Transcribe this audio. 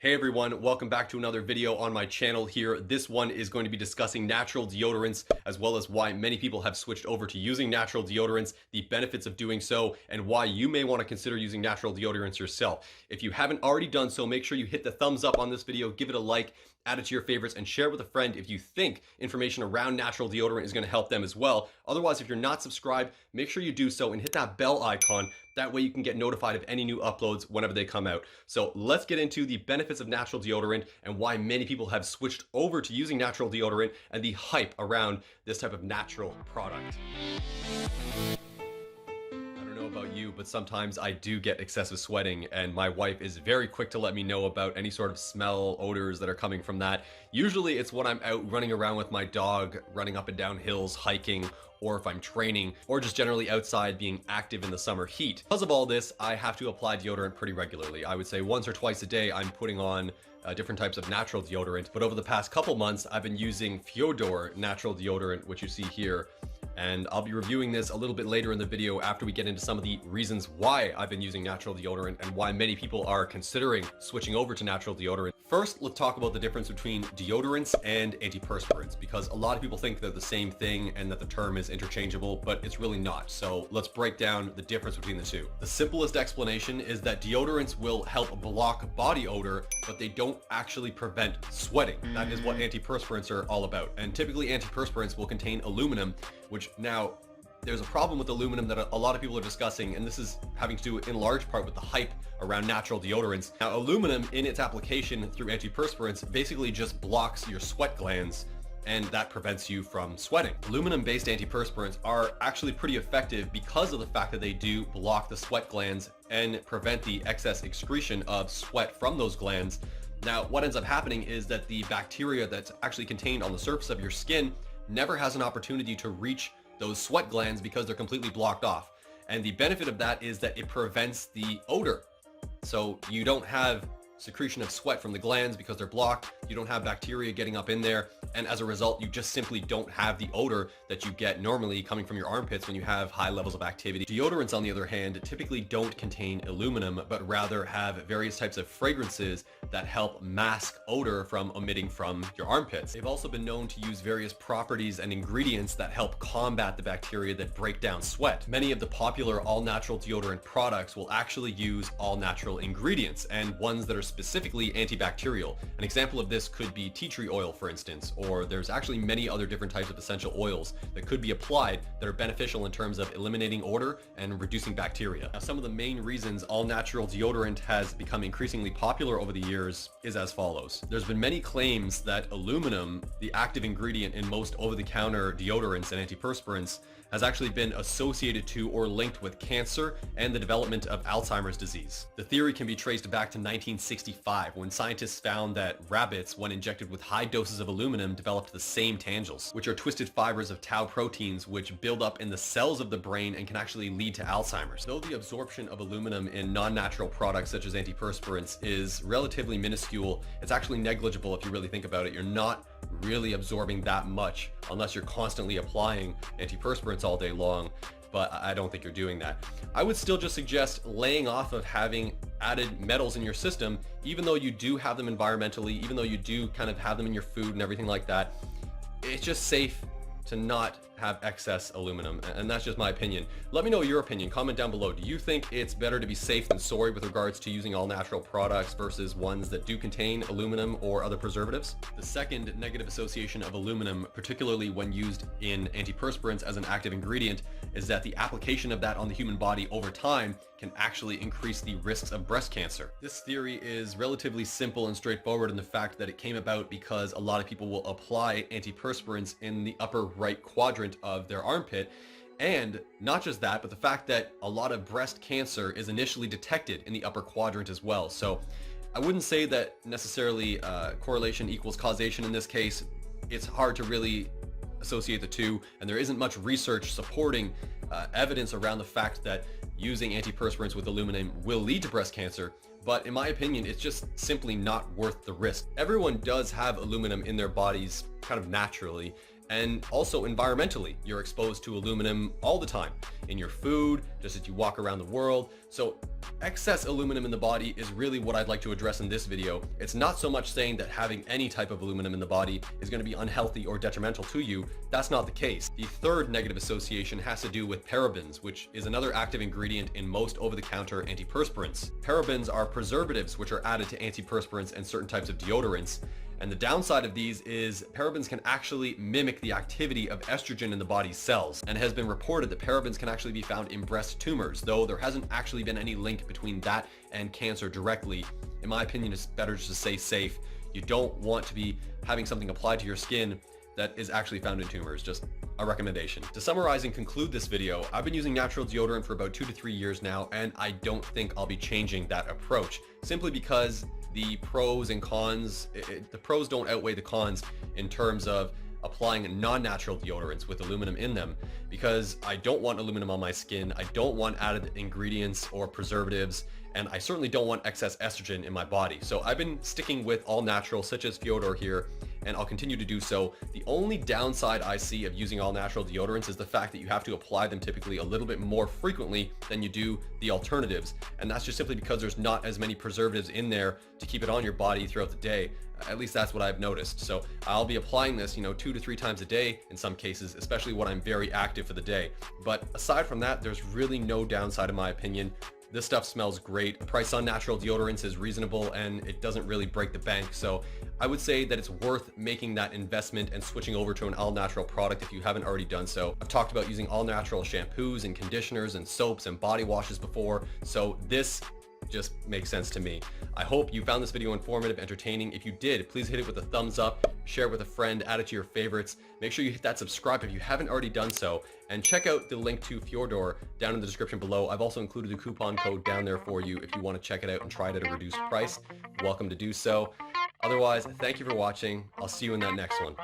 Hey everyone, welcome back to another video on my channel here. This one is going to be discussing natural deodorants, as well as why many people have switched over to using natural deodorants, the benefits of doing so, and why you may want to consider using natural deodorants yourself. If you haven't already done so, make sure you hit the thumbs up on this video, give it a like, add it to your favorites, and share it with a friend if you think information around natural deodorant is going to help them as well. Otherwise, if you're not subscribed, make sure you do so and hit that bell icon. That way you can get notified of any new uploads whenever they come out. So let's get into the benefits of natural deodorant and why many people have switched over to using natural deodorant and the hype around this type of natural product. About you, but sometimes I do get excessive sweating, and my wife is very quick to let me know about any sort of smell, odors that are coming from that. Usually it's when I'm out running around with my dog, running up and down hills, hiking, or if I'm training, or just generally outside being active in the summer heat. Because of all this, I have to apply deodorant pretty regularly. I would say once or twice a day I'm putting on different types of natural deodorant, but over the past couple months I've been using Fyodor natural deodorant, which you see here. And I'll be reviewing this a little bit later in the video after we get into some of the reasons why I've been using natural deodorant and why many people are considering switching over to natural deodorant. First, let's talk about the difference between deodorants and antiperspirants, because a lot of people think they're the same thing and that the term is interchangeable, but it's really not. So let's break down the difference between the two. The simplest explanation is that deodorants will help block body odor, but they don't actually prevent sweating. That is what antiperspirants are all about. And typically antiperspirants will contain aluminum, which now there's a problem with aluminum that a lot of people are discussing, and this is having to do in large part with the hype around natural deodorants. Now, aluminum in its application through antiperspirants basically just blocks your sweat glands, and that prevents you from sweating. Aluminum-based antiperspirants are actually pretty effective because of the fact that they do block the sweat glands and prevent the excess excretion of sweat from those glands. Now, what ends up happening is that the bacteria that's actually contained on the surface of your skin never has an opportunity to reach those sweat glands because they're completely blocked off. And the benefit of that is that it prevents the odor. So you don't have secretion of sweat from the glands because they're blocked. You don't have bacteria getting up in there. And as a result, you just simply don't have the odor that you get normally coming from your armpits when you have high levels of activity. Deodorants, on the other hand, typically don't contain aluminum, but rather have various types of fragrances that help mask odor from emitting from your armpits. They've also been known to use various properties and ingredients that help combat the bacteria that break down sweat. Many of the popular all-natural deodorant products will actually use all-natural ingredients, and ones that are specifically antibacterial. An example of this could be tea tree oil, for instance, or there's actually many other different types of essential oils that could be applied that are beneficial in terms of eliminating odor and reducing bacteria. Now, some of the main reasons all-natural deodorant has become increasingly popular over the years is as follows. There's been many claims that aluminum, the active ingredient in most over-the-counter deodorants and antiperspirants, has actually been associated to or linked with cancer and the development of Alzheimer's disease. The theory can be traced back to 1965, when scientists found that rabbits, when injected with high doses of aluminum, developed the same tangles, which are twisted fibers of tau proteins which build up in the cells of the brain and can actually lead to Alzheimer's. Though the absorption of aluminum in non-natural products such as antiperspirants is relatively minuscule, it's actually negligible if you really think about it. You're not really absorbing that much unless you're constantly applying antiperspirants all day long, but I don't think you're doing that. I would still just suggest laying off of having added metals in your system, even though you do have them environmentally, even though you do kind of have them in your food and everything like that. It's just safe to not have excess aluminum, and that's just my opinion. Let me know your opinion. Comment down below. Do you think it's better to be safe than sorry with regards to using all natural products versus ones that do contain aluminum or other preservatives? The second negative association of aluminum, particularly when used in antiperspirants as an active ingredient, is that the application of that on the human body over time can actually increase the risks of breast cancer. This theory is relatively simple and straightforward in the fact that it came about because a lot of people will apply antiperspirants in the upper right quadrant of their armpit. And not just that, but the fact that a lot of breast cancer is initially detected in the upper quadrant as well. So I wouldn't say that necessarily correlation equals causation in this case. It's hard to really associate the two, and there isn't much research supporting evidence around the fact that using antiperspirants with aluminum will lead to breast cancer. But in my opinion, it's just simply not worth the risk. Everyone does have aluminum in their bodies kind of naturally, And also environmentally, you're exposed to aluminum all the time in your food, just as you walk around the world. So excess aluminum in the body is really what I'd like to address in this video. It's not so much saying that having any type of aluminum in the body is going to be unhealthy or detrimental to you. That's not the case. The third negative association has to do with parabens, which is another active ingredient in most over-the-counter antiperspirants. Parabens are preservatives which are added to antiperspirants and certain types of deodorants. And the downside of these is parabens can actually mimic the activity of estrogen in the body's cells. And it has been reported that parabens can actually be found in breast tumors, though there hasn't actually been any link between that and cancer directly. In my opinion, it's better just to stay safe. You don't want to be having something applied to your skin that is actually found in tumors. Just a recommendation. To summarize and conclude this video, I've been using natural deodorant for about 2 to 3 years now, and I don't think I'll be changing that approach, simply because the pros and cons, the pros don't outweigh the cons in terms of applying non-natural deodorants with aluminum in them, because I don't want aluminum on my skin, I don't want added ingredients or preservatives, and I certainly don't want excess estrogen in my body. So I've been sticking with all natural, such as Fyodor here, and I'll continue to do so. The only downside I see of using all natural deodorants is the fact that you have to apply them typically a little bit more frequently than you do the alternatives. And that's just simply because there's not as many preservatives in there to keep it on your body throughout the day. At least that's what I've noticed. So I'll be applying this, 2 to 3 times a day in some cases, especially when I'm very active for the day. But aside from that, there's really no downside in my opinion. This stuff smells great. The price on natural deodorants is reasonable and it doesn't really break the bank. So I would say that it's worth making that investment and switching over to an all natural product if you haven't already done so. I've talked about using all natural shampoos and conditioners and soaps and body washes before. So this just makes sense to me. I hope you found this video informative, entertaining. If you did, please hit it with a thumbs up, share it with a friend, add it to your favorites. Make sure you hit that subscribe if you haven't already done so, and check out the link to Fyodor down in the description below. I've also included a coupon code down there for you if you want to check it out and try it at a reduced price. Welcome to do so. Otherwise, thank you for watching. I'll see you in that next one.